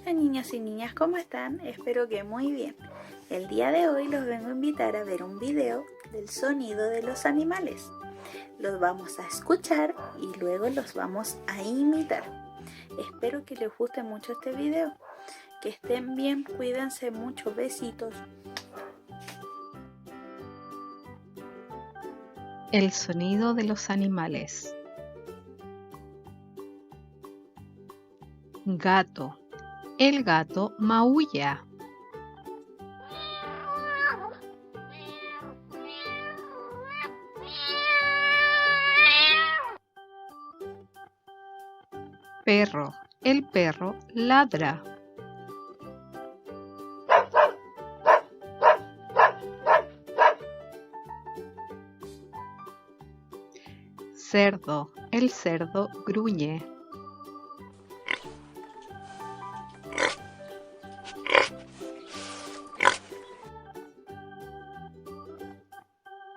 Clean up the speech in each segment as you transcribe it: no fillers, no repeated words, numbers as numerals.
Hola niños y niñas, ¿cómo están? Espero que muy bien. El día de hoy los vengo a invitar a ver un video del sonido de los animales. Los vamos a escuchar y luego los vamos a imitar. Espero que les guste mucho este video. Que estén bien, cuídense mucho, besitos. El sonido de los animales. Gato. El gato maulla. Perro. El perro ladra. Cerdo. El cerdo gruñe.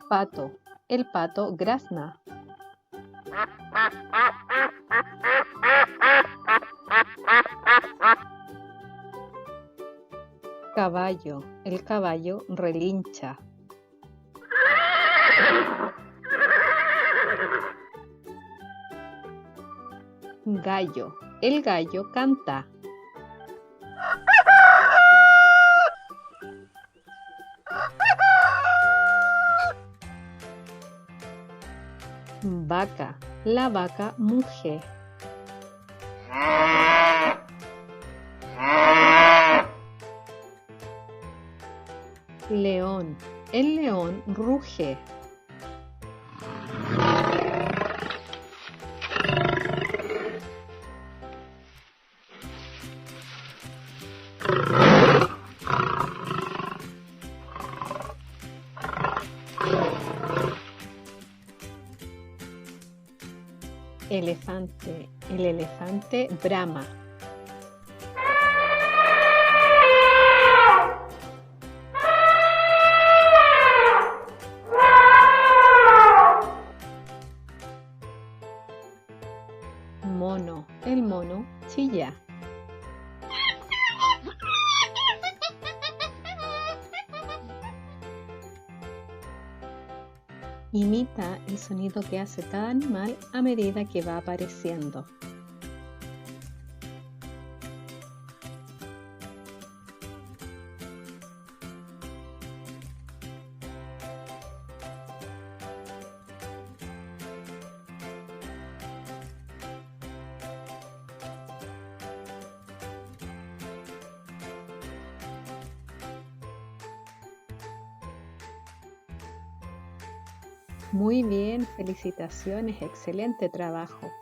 Pato. El pato grazna. Caballo. El caballo relincha. Gallo. El gallo canta. Vaca. La vaca muge. León. El león ruge. Elefante. El elefante brama. Mono. El mono chilla. Imita el sonido que hace cada animal a medida que va apareciendo. Muy bien, felicitaciones, excelente trabajo.